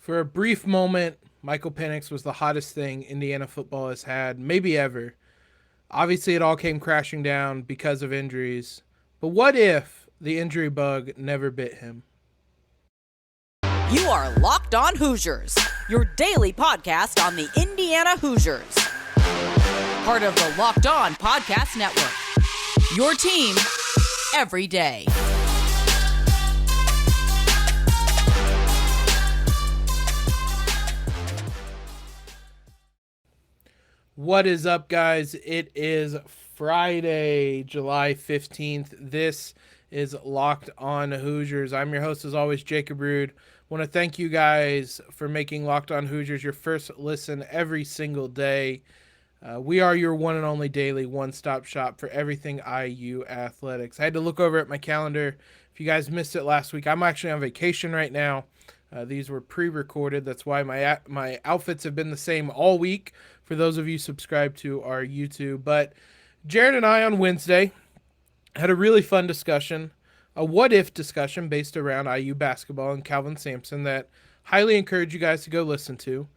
For a brief moment, Michael Penix was the hottest thing Indiana football has had, maybe ever. Obviously, it all came crashing down because of injuries. But what if the injury bug never bit him? You are Locked On Hoosiers, your daily podcast on the Indiana Hoosiers. Part of the Locked On Podcast Network. Your team every day. What is up, guys? It is Friday, July 15th. This is Locked On Hoosiers. I'm your host, as always, Jacob Rude. Want to thank you guys for making Locked On Hoosiers your first listen every single day. We are your one and only daily one-stop shop for everything IU athletics. I had to look over at my calendar. If you guys missed it last week, I'm actually on vacation right now. These were pre-recorded. That's why my outfits have been the same all week for those of you subscribed to our YouTube. But Jared and I on Wednesday had a really fun discussion, a what-if discussion based around IU basketball and Calvin Sampson that highly encourage you guys to go listen to.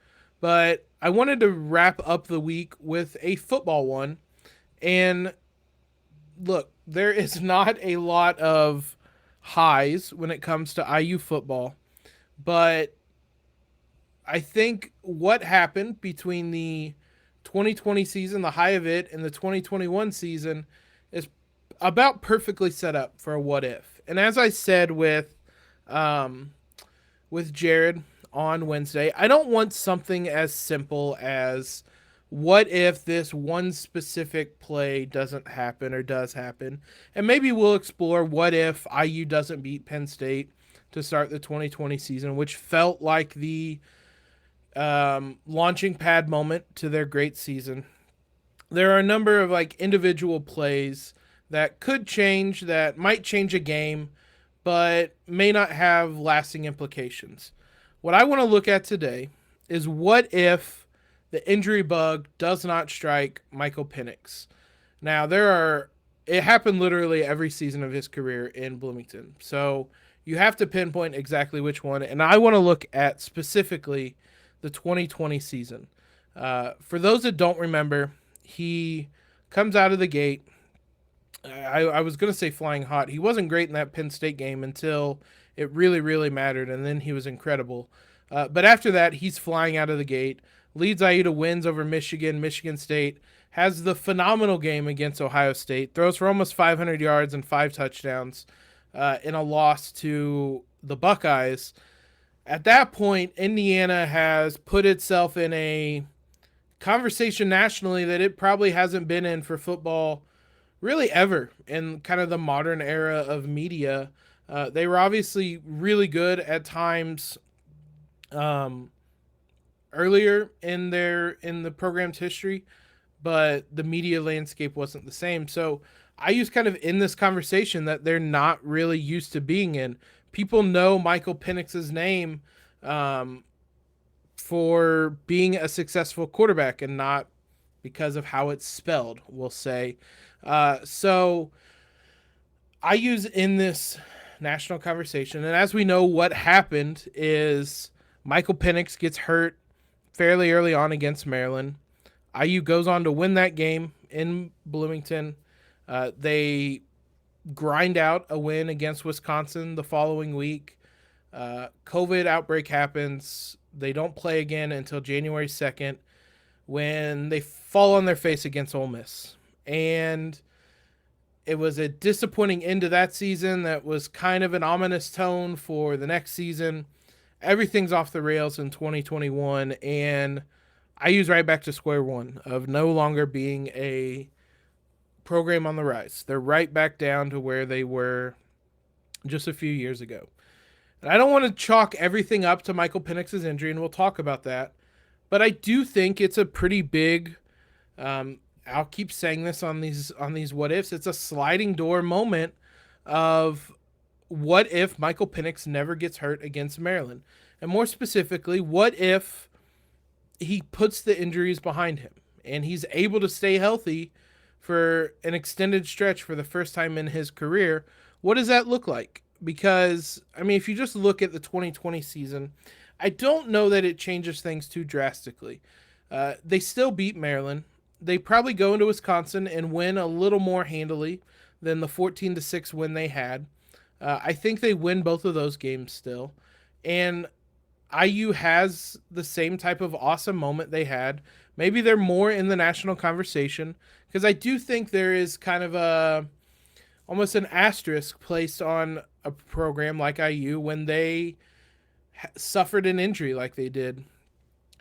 But I wanted to wrap up the week with a football one. And look, there is not a lot of highs when it comes to IU football. But I think what happened between the 2020 season, the high of it, and the 2021 season is about perfectly set up for a what if. And as I said with Jared on Wednesday, I don't want something as simple as what if this one specific play doesn't happen or does happen. And maybe we'll explore what if IU doesn't beat Penn State to start the 2020 season, which felt like the launching pad moment to their great season. There are a number of individual plays that could change, that might change a game, but may not have lasting implications. What I want to look at today is what if the injury bug does not strike Michael Penix. Now, it happened literally every season of his career in Bloomington. So you have to pinpoint exactly which one. And I want to look at specifically the 2020 season. For those that don't remember, he comes out of the gate. I was going to say flying hot. He wasn't great in that Penn State game until it really, really mattered. And then he was incredible. But after that, he's flying out of the gate. Leads IU to wins over Michigan State. Has the phenomenal game against Ohio State. Throws for almost 500 yards and 5 touchdowns. In a loss to the Buckeyes. At that point, Indiana has put itself in a conversation nationally that it probably hasn't been in for football really ever in kind of the modern era of media. They were obviously really good at times earlier in the program's history, but the media landscape wasn't the same. So IU's kind of in this conversation that they're not really used to being in. People know Michael Penix's name for being a successful quarterback and not because of how it's spelled, we'll say. So IU's in this national conversation. And as we know, what happened is Michael Penix gets hurt fairly early on against Maryland. IU goes on to win that game in Bloomington. They grind out a win against Wisconsin the following week. COVID outbreak happens. They don't play again until January 2nd when they fall on their face against Ole Miss. And it was a disappointing end to that season that was kind of an ominous tone for the next season. Everything's off the rails in 2021, and IU's right back to square one of no longer being a program on the rise. They're right back down to where they were just a few years ago. And I don't want to chalk everything up to Michael Penix's injury, and we'll talk about that. But I do think it's a pretty big, I'll keep saying this on these what ifs, it's a sliding door moment of what if Michael Penix never gets hurt against Maryland? And more specifically, what if he puts the injuries behind him and he's able to stay healthy for an extended stretch for the first time in his career? What does that look like? Because, I mean, if you just look at the 2020 season, I don't know that it changes things too drastically. They still beat Maryland. They probably go into Wisconsin and win a little more handily than the 14-6 win they had. I think they win both of those games still. And IU has the same type of awesome moment they had. Maybe they're more in the national conversation because I do think there is kind of a almost an asterisk placed on a program like IU when they suffered an injury like they did.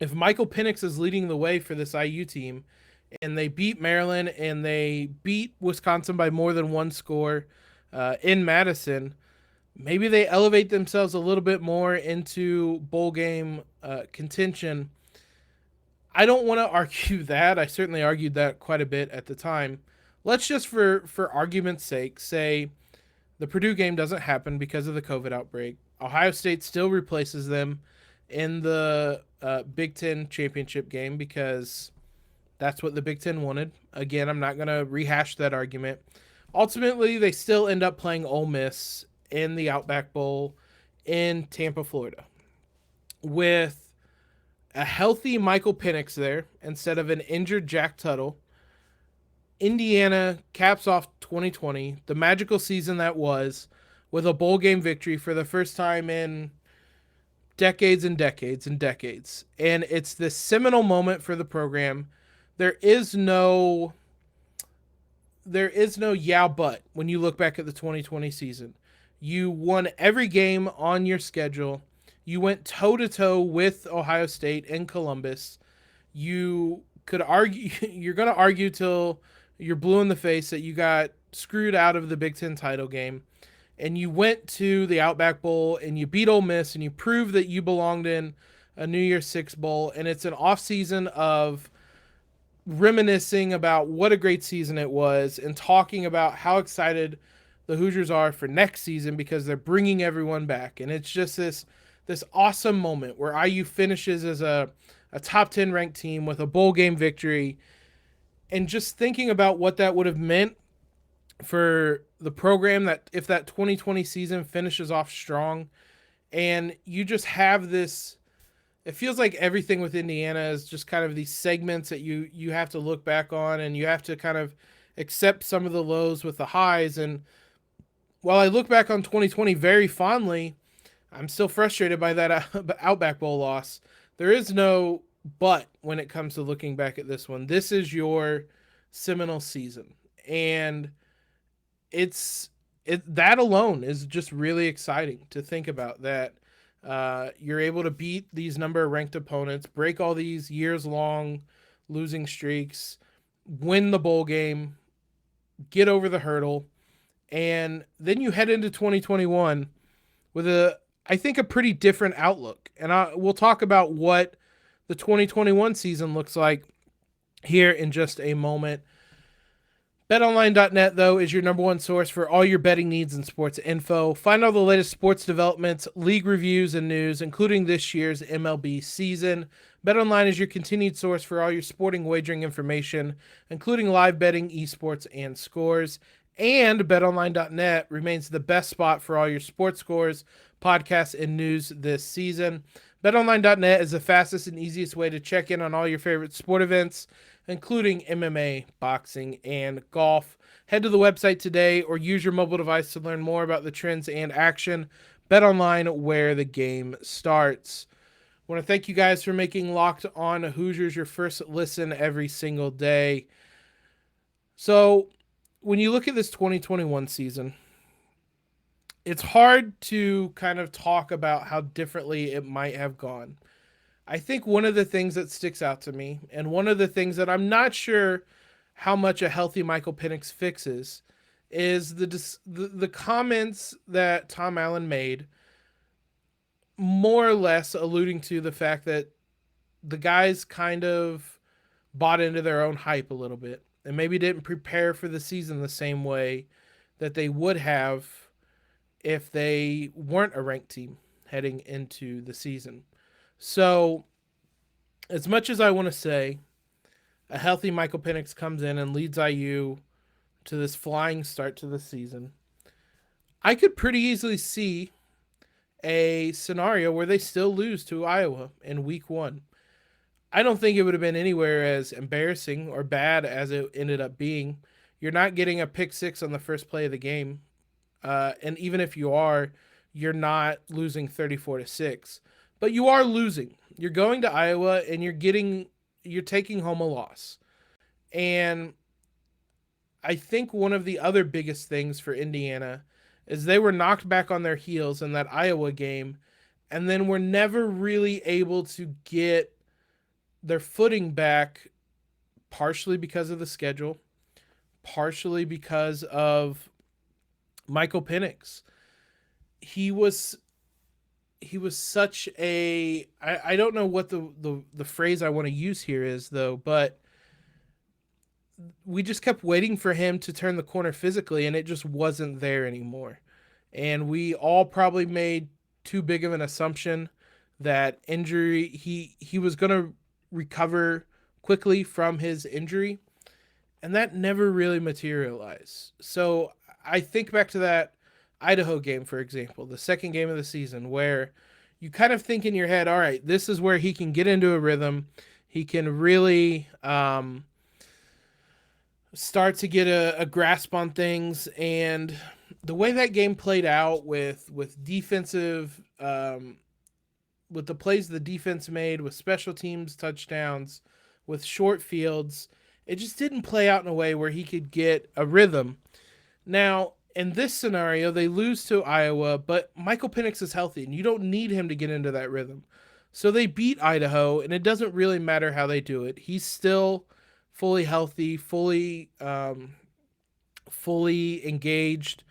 If Michael Penix is leading the way for this IU team and they beat Maryland and they beat Wisconsin by more than one score in Madison, maybe they elevate themselves a little bit more into bowl game contention. I don't want to argue that. I certainly argued that quite a bit at the time. Let's just, for argument's sake, say the Purdue game doesn't happen because of the COVID outbreak. Ohio State still replaces them in the Big Ten championship game because that's what the Big Ten wanted. Again, I'm not going to rehash that argument. Ultimately, they still end up playing Ole Miss in the Outback Bowl in Tampa, Florida, with a healthy Michael Penix there instead of an injured Jack Tuttle. Indiana caps off 2020, the magical season that was, with a bowl game victory for the first time in decades and decades and decades. And it's this seminal moment for the program. There is no yeah but when you look back at the 2020 season. You won every game on your schedule. You went toe to toe with Ohio State and Columbus. You could argue you're going to argue till you're blue in the face that you got screwed out of the Big Ten title game. And you went to the Outback Bowl and you beat Ole Miss and you proved that you belonged in a New Year's Six Bowl. And it's an off season of reminiscing about what a great season it was and talking about how excited the Hoosiers are for next season because they're bringing everyone back. And it's just this awesome moment where IU finishes as a top 10 ranked team with a bowl game victory. And just thinking about what that would have meant for the program, that if that 2020 season finishes off strong and you just have this, it feels like everything with Indiana is just kind of these segments that you have to look back on and you have to kind of accept some of the lows with the highs. And while I look back on 2020 very fondly, I'm still frustrated by that Outback Bowl loss. There is no but when it comes to looking back at this one. This is your seminal season. And that alone is just really exciting to think about, that you're able to beat these number of ranked opponents, break all these years-long losing streaks, win the bowl game, get over the hurdle, and then you head into 2021 with I think a pretty different outlook. And we'll talk about what the 2021 season looks like here in just a moment. BetOnline.net, though, is your number one source for all your betting needs and sports info. Find all the latest sports developments, league reviews, and news, including this year's MLB season. BetOnline is your continued source for all your sporting wagering information, including live betting, esports, and scores. And BetOnline.net remains the best spot for all your sports scores, podcasts, and news this season. BetOnline.net is the fastest and easiest way to check in on all your favorite sport events, including MMA, boxing, and golf. Head to the website today or use your mobile device to learn more about the trends and action. BetOnline, where the game starts. I want to thank you guys for making Locked On Hoosiers your first listen every single day. So, when you look at this 2021 season, it's hard to kind of talk about how differently it might have gone. I think one of the things that sticks out to me, and one of the things that I'm not sure how much a healthy Michael Penix fixes, is the comments that Tom Allen made, more or less alluding to the fact that the guys kind of bought into their own hype a little bit and maybe didn't prepare for the season the same way that they would have if they weren't a ranked team heading into the season. So, as much as I want to say a healthy Michael Penix comes in and leads IU to this flying start to the season, I could pretty easily see a scenario where they still lose to Iowa in week 1. I don't think it would have been anywhere as embarrassing or bad as it ended up being. You're not getting a pick six on the first play of the game. And even if you are, you're not losing 34-6. But you are losing. You're going to Iowa and you're taking home a loss. And I think one of the other biggest things for Indiana is they were knocked back on their heels in that Iowa game and then were never really able to get their footing back, partially because of the schedule, partially because of Michael Penix. He was such a I don't know what the phrase I want to use here is though, but we just kept waiting for him to turn the corner physically and it just wasn't there anymore. And we all probably made too big of an assumption that injury he was going to recover quickly from his injury, and that never really materialized. So I think back to that Idaho game, for example, the second game of the season, where you kind of think in your head, all right, this is where he can get into a rhythm. He can really start to get a grasp on things. And the way that game played out with defensive, with the plays the defense made, with special teams touchdowns, with short fields, it just didn't play out in a way where he could get a rhythm. Now, in this scenario, they lose to Iowa, but Michael Penix is healthy, and you don't need him to get into that rhythm. So they beat Idaho, and it doesn't really matter how they do it. He's still fully healthy, fully engaged.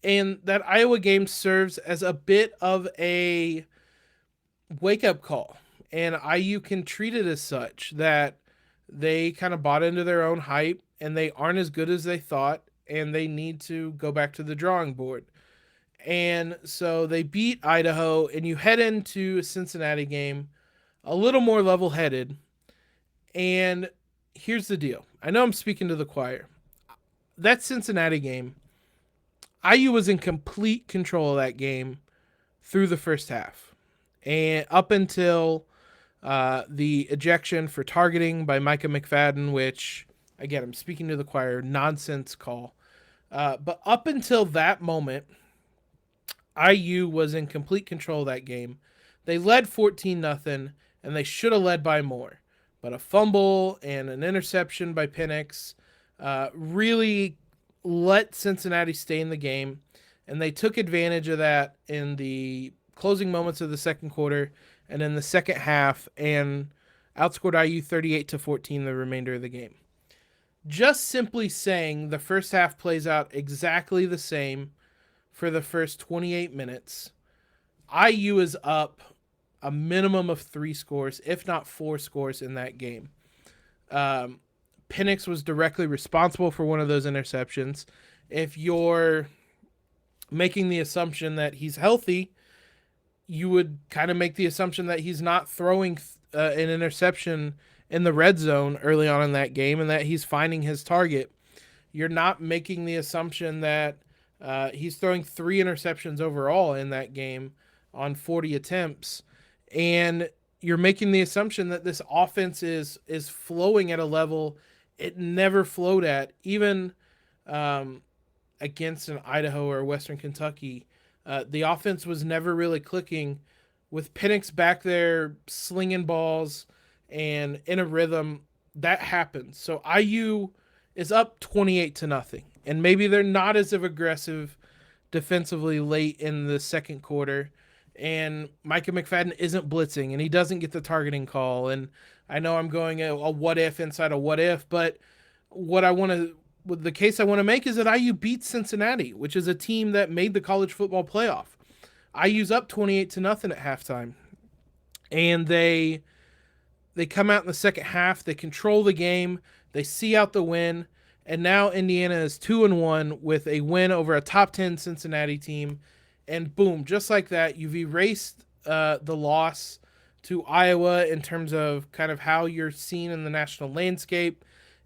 And that Iowa game serves as a bit of a wake-up call. And IU can treat it as such, that they kind of bought into their own hype, and they aren't as good as they thought, and they need to go back to the drawing board. And so they beat Idaho, and you head into a Cincinnati game a little more level-headed. And here's the deal. I know I'm speaking to the choir. That Cincinnati game, IU was in complete control of that game through the first half. And up until the ejection for targeting by Micah McFadden, which, again, I'm speaking to the choir, nonsense call. But up until that moment, IU was in complete control of that game. They led 14-0, and they should have led by more. But a fumble and an interception by Penix really let Cincinnati stay in the game, and they took advantage of that in the closing moments of the second quarter and in the second half, and outscored IU 38-14 the remainder of the game. Just simply saying the first half plays out exactly the same for the first 28 minutes. IU is up a minimum of 3 scores, if not 4 scores in that game. Penix was directly responsible for one of those interceptions. If you're making the assumption that he's healthy, you would kind of make the assumption that he's not throwing an interception in the red zone early on in that game and that he's finding his target. You're not making the assumption that he's throwing 3 interceptions overall in that game on 40 attempts. And you're making the assumption that this offense is flowing at a level it never flowed at, even against an Idaho or Western Kentucky. The offense was never really clicking with Penix back there slinging balls and in a rhythm. That happens. So IU is up 28-0, and maybe they're not as aggressive defensively late in the second quarter, and Micah McFadden isn't blitzing, and he doesn't get the targeting call. And I know I'm going a what if inside a what if, but the case I want to make is that IU beats Cincinnati, which is a team that made the college football playoff. IU's up 28-0 at halftime, and they come out in the second half. They control the game. They see out the win, and now Indiana is 2-1 with a win over a top 10 Cincinnati team. And boom, just like that, you've erased the loss to Iowa in terms of kind of how you're seen in the national landscape,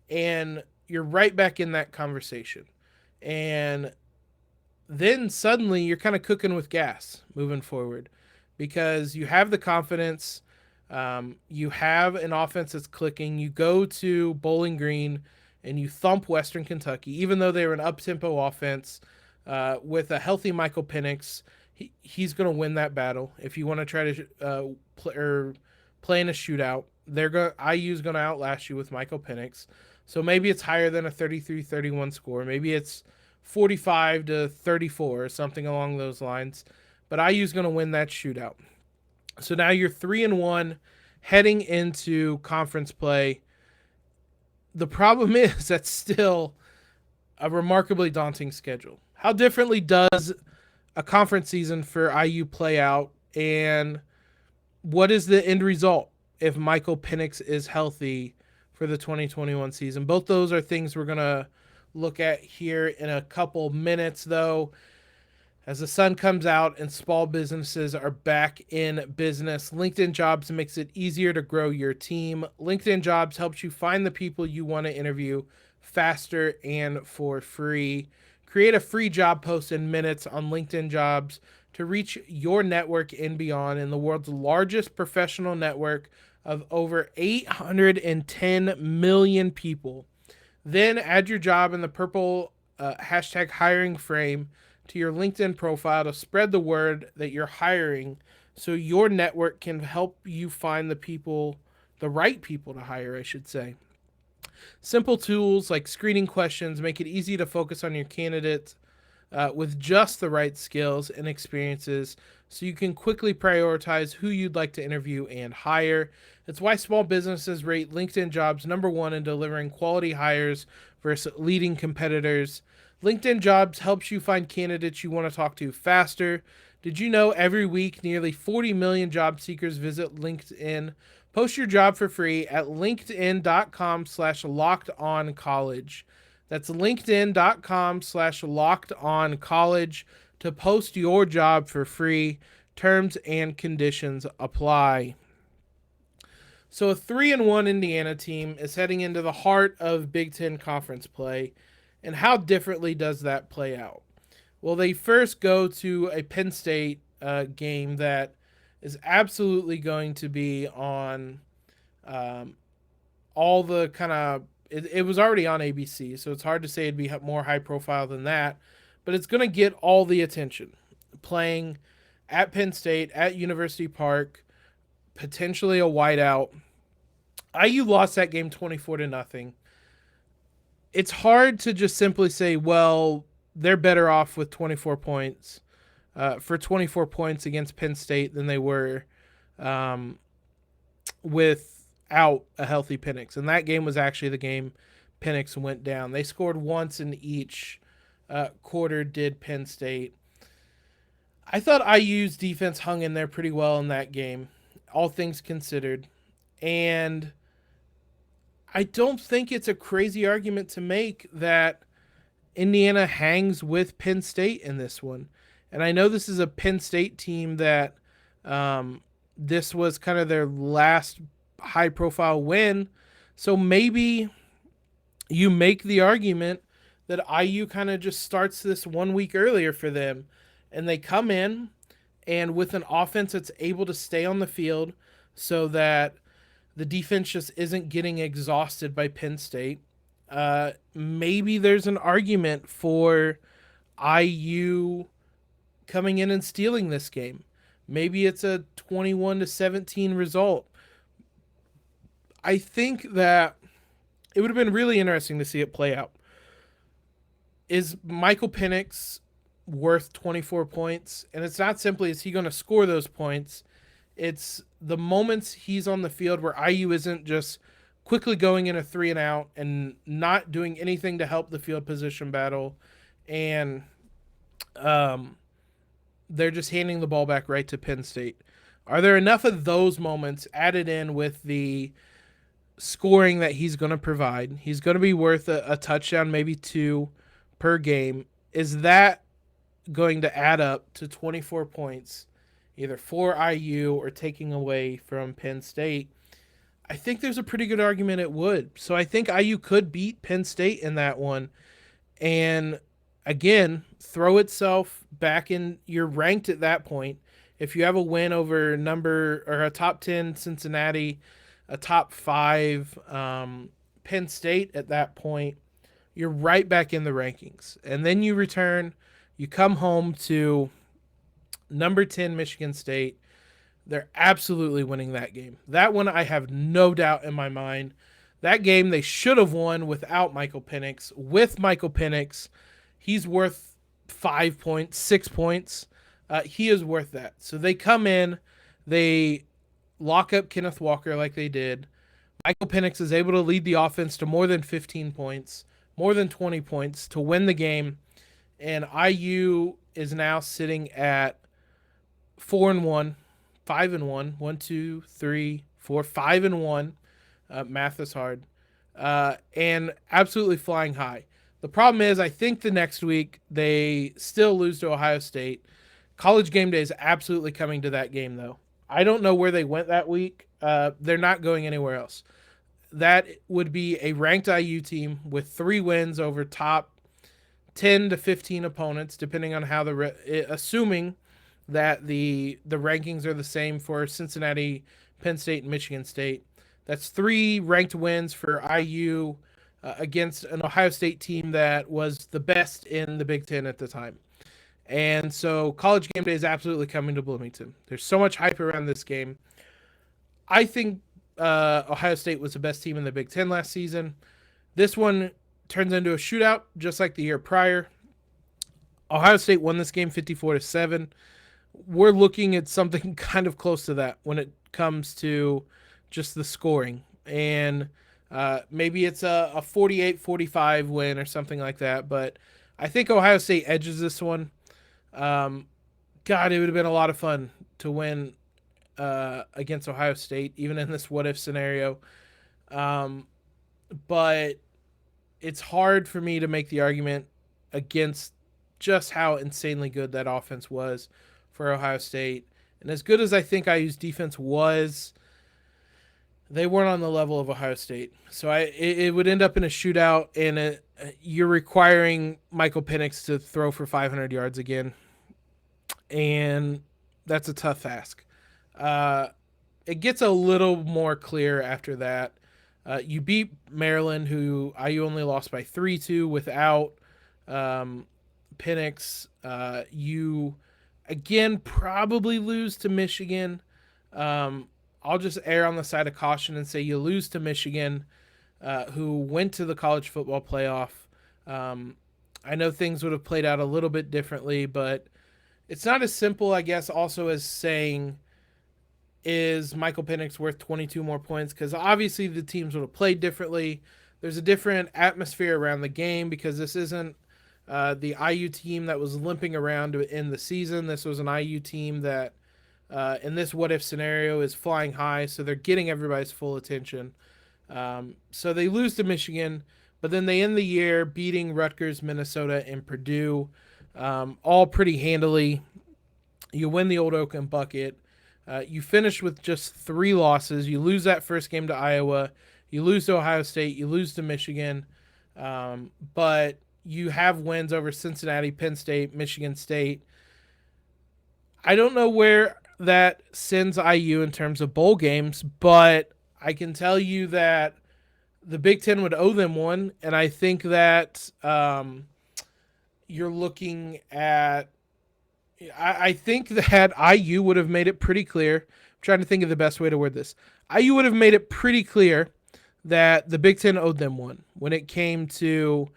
and you're right back in that conversation. And then suddenly you're kind of cooking with gas moving forward because you have the confidence. You have an offense that's clicking. You go to Bowling Green and you thump Western Kentucky, even though they were an up-tempo offense with a healthy Michael Penix. He's going to win that battle. If you want to try to play in a shootout, IU's going to outlast you with Michael Penix. So maybe it's higher than a 33-31 score. Maybe it's 45-34 or something along those lines. But IU's going to win that shootout. So now you're 3-1 heading into conference play. The problem is that's still a remarkably daunting schedule. How differently does a conference season for IU play out, and what is the end result if Michael Penix is healthy for the 2021 season? Both those are things we're going to look at here in a couple minutes, though. As the sun comes out and small businesses are back in business, LinkedIn Jobs makes it easier to grow your team. LinkedIn Jobs helps you find the people you want to interview faster and for free. Create a free job post in minutes on LinkedIn Jobs to reach your network and beyond in the world's largest professional network of over 810 million people. Then add your job in the purple hashtag hiring frame to your LinkedIn profile to spread the word that you're hiring so your network can help you find the right people to hire, I should say. Simple tools like screening questions make it easy to focus on your candidates with just the right skills and experiences so you can quickly prioritize who you'd like to interview and hire. It's why small businesses rate LinkedIn Jobs #1 in delivering quality hires versus leading competitors. LinkedIn Jobs helps you find candidates you want to talk to faster. Did you know every week nearly 40 million job seekers visit LinkedIn? Post your job for free at linkedin.com/lockedoncollege. That's linkedin.com/lockedoncollege to post your job for free. Terms and conditions apply. So a 3-1 Indiana team is heading into the heart of Big Ten conference play. And how differently does that play out? Well, they first go to a Penn State game that is absolutely going to be on all the kind of it was already on ABC, so it's hard to say it'd be more high profile than that, but it's going to get all the attention. Playing at Penn State, at University Park, potentially a whiteout. IU lost that game 24-0. It's hard to just simply say, well, they're better off with 24 points for 24 points against Penn State than they were without a healthy Penix. And that game was actually the game Penix went down. They scored once in each quarter, did Penn State. I thought IU's defense hung in there pretty well in that game, all things considered. And I don't think it's a crazy argument to make that Indiana hangs with Penn State in this one. And I know this is a Penn State team that this was kind of their last high-profile win. So maybe you make the argument that IU kind of just starts this 1 week earlier for them. And they come in and with an offense that's able to stay on the field so that the defense just isn't getting exhausted by Penn State. Maybe there's an argument for IU coming in and stealing this game. Maybe it's a 21-17 result. I think that it would have been really interesting to see it play out. Is Michael Penix worth 24 points? And it's not simply is he going to score those points. It's the moments he's on the field where IU isn't just quickly going in a 3-and-out and not doing anything to help the field position battle. And they're just handing the ball back right to Penn State. Are there enough of those moments added in with the scoring that he's going to provide? He's going to be worth a touchdown, maybe 2 per game. Is that going to add up to 24 points, either for IU or taking away from Penn State? I think there's a pretty good argument it would. So I think IU could beat Penn State in that one. And again, throw itself back in. You're ranked at that point. If you have a win over a top 10 Cincinnati, a top 5 Penn State at that point, you're right back in the rankings. And then you come home to number 10 Michigan State. They're absolutely winning that game. That one, I have no doubt in my mind. That game they should have won without Michael Penix. With Michael Penix, he's worth 5 points, 6 points. He is worth that. So they come in, they lock up Kenneth Walker like they did. Michael Penix is able to lead the offense to more than 15 points, more than 20 points to win the game. And IU is now sitting at 4-1, 5-1, 1, 2, 3, 4, 5-1. Math is hard. And absolutely flying high. The problem is, I think the next week they still lose to Ohio State. College Game Day is absolutely coming to that game, though. I don't know where they went that week. They're not going anywhere else. That would be a ranked IU team with 3 wins over top 10 to 15 opponents, depending on how assuming that the rankings are the same for Cincinnati, Penn State, and Michigan State. That's 3 ranked wins for IU against an Ohio State team that was the best in the Big Ten at the time. And so College Game Day is absolutely coming to Bloomington. There's so much hype around this game. I think Ohio State was the best team in the Big Ten last season. This one turns into a shootout, just like the year prior. Ohio State won this game 54-7. We're looking at something kind of close to that when it comes to just the scoring. And maybe it's a 48-45 win or something like that. But I think Ohio State edges this one. God, it would have been a lot of fun to win against Ohio State, even in this what-if scenario. But it's hard for me to make the argument against just how insanely good that offense was for Ohio State. And as good as I think IU's defense was, they weren't on the level of Ohio State. So it would end up in a shootout, and you're requiring Michael Penix to throw for 500 yards again. And that's a tough ask. It gets a little more clear after that. You beat Maryland, who IU only lost by 3-2 without Penix. You, again, probably lose to Michigan. I'll just err on the side of caution and say you lose to Michigan, who went to the college football playoff. I know things would have played out a little bit differently, but it's not as simple, I guess, also as saying, is Michael Penix worth 22 more points? Because obviously the teams would have played differently. There's a different atmosphere around the game because this isn't the IU team that was limping around in the season. This was an IU team that, in this what-if scenario, is flying high, so they're getting everybody's full attention. So they lose to Michigan, but then they end the year beating Rutgers, Minnesota, and Purdue, all pretty handily. You win the Old Oaken Bucket. You finish with just 3 losses. You lose that first game to Iowa. You lose to Ohio State. You lose to Michigan. But you have wins over Cincinnati, Penn State, Michigan State. I don't know where that sends IU in terms of bowl games, but I can tell you that the Big Ten would owe them one, and I think that you're looking at I think that IU would have made it pretty clear. I'm trying to think of the best way to word this. IU would have made it pretty clear that the Big Ten owed them one when it came to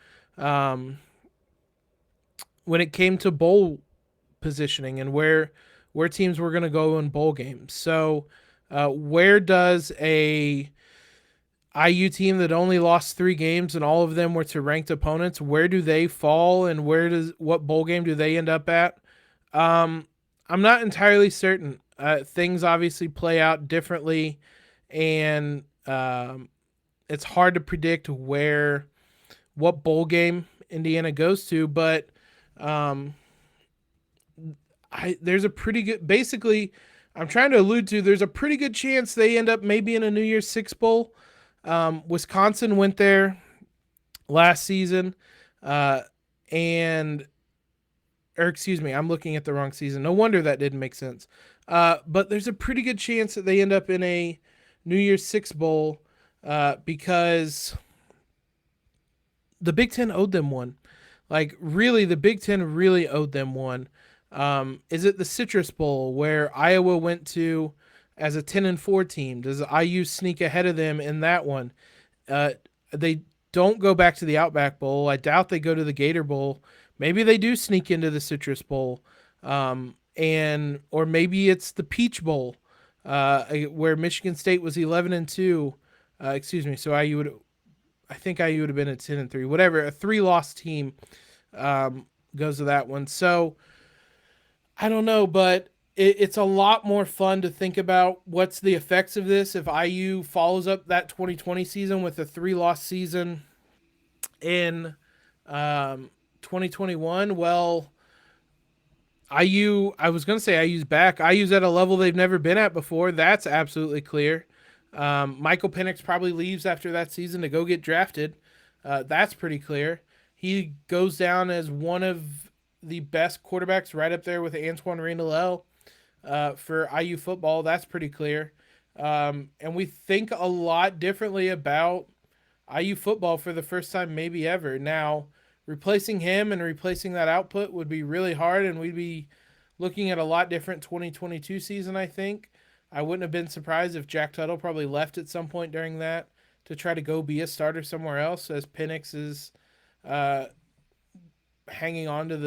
bowl positioning and where teams were going to go in bowl games. So where does a IU team that only lost 3 games and all of them were to ranked opponents, where do they fall and what bowl game do they end up at? I'm not entirely certain. Things obviously play out differently, and it's hard to predict what bowl game Indiana goes to, but there's a pretty good, basically, I'm trying to allude to, there's a pretty good chance they end up maybe in a New Year's Six bowl. Wisconsin went there last season, and or excuse me, I'm looking at the wrong season. No wonder that didn't make sense. But there's a pretty good chance that they end up in a New Year's Six bowl because the Big Ten owed them one. Like, really, the Big Ten really owed them one. Is it the Citrus Bowl where Iowa went to as a 10-4 team? Does IU sneak ahead of them in that one? They don't go back to the Outback Bowl. I doubt they go to the Gator Bowl. Maybe they do sneak into the Citrus Bowl, and or maybe it's the Peach Bowl, where Michigan State was 11-2. Excuse me. So I think IU would have been at 10-3. Whatever, a 3-loss team goes to that one. So I don't know, but it's a lot more fun to think about what's the effects of this if IU follows up that 2020 season with a 3-loss season in 2021. Well, I was going to say IU's back. IU's at a level they've never been at before. That's absolutely clear. Michael Penix probably leaves after that season to go get drafted. That's pretty clear. He goes down as one of the best quarterbacks, right up there with Antoine Randall for IU football. That's pretty clear. And we think a lot differently about IU football for the first time maybe ever. Now, replacing him and replacing that output would be really hard, and we'd be looking at a lot different 2022 season, I think. I wouldn't have been surprised if Jack Tuttle probably left at some point during that to try to go be a starter somewhere else, as Penix is hanging on to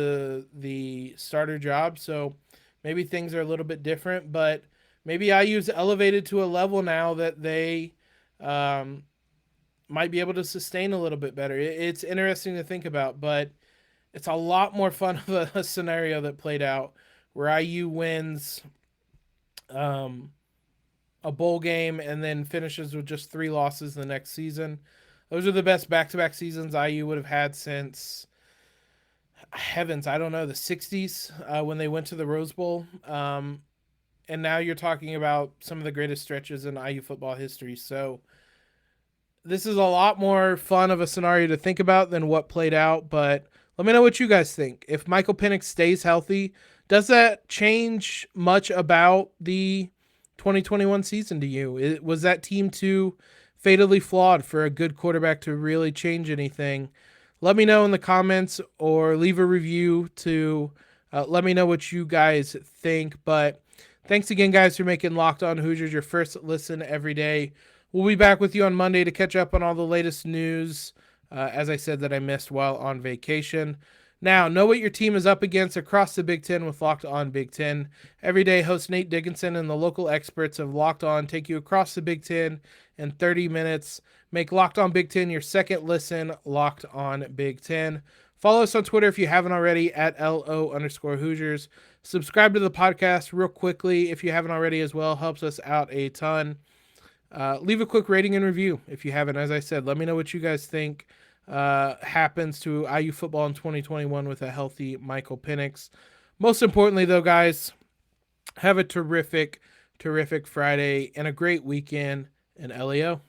the starter job. So maybe things are a little bit different, but maybe IU's elevated to a level now that they might be able to sustain a little bit better. It's interesting to think about, but it's a lot more fun of a scenario that played out where IU wins a bowl game and then finishes with just 3 losses the next season. Those are the best back-to-back seasons IU would have had since, heavens, I don't know, the 60s when they went to the Rose Bowl. And now you're talking about some of the greatest stretches in IU football history. So this is a lot more fun of a scenario to think about than what played out, but let me know what you guys think. If Michael Penix stays healthy, does that change much about the 2021 season to you? Was that team too fatally flawed for a good quarterback to really change anything? Let me know in the comments or leave a review to let me know what you guys think. But thanks again, guys, for making Locked On Hoosiers your first listen every day. We'll be back with you on Monday to catch up on all the latest news, as I said, that I missed while on vacation. Now, know what your team is up against across the Big Ten with Locked On Big Ten. Every day, host Nate Dickinson and the local experts of Locked On take you across the Big Ten in 30 minutes. Make Locked On Big Ten your second listen, Locked On Big Ten. Follow us on Twitter if you haven't already at LO_Hoosiers. Subscribe to the podcast real quickly if you haven't already as well. Helps us out a ton. Leave a quick rating and review if you haven't. As I said, let me know what you guys think happens to IU football in 2021 with a healthy Michael Penix. Most importantly, though, guys, have a terrific Friday and a great weekend in LEO.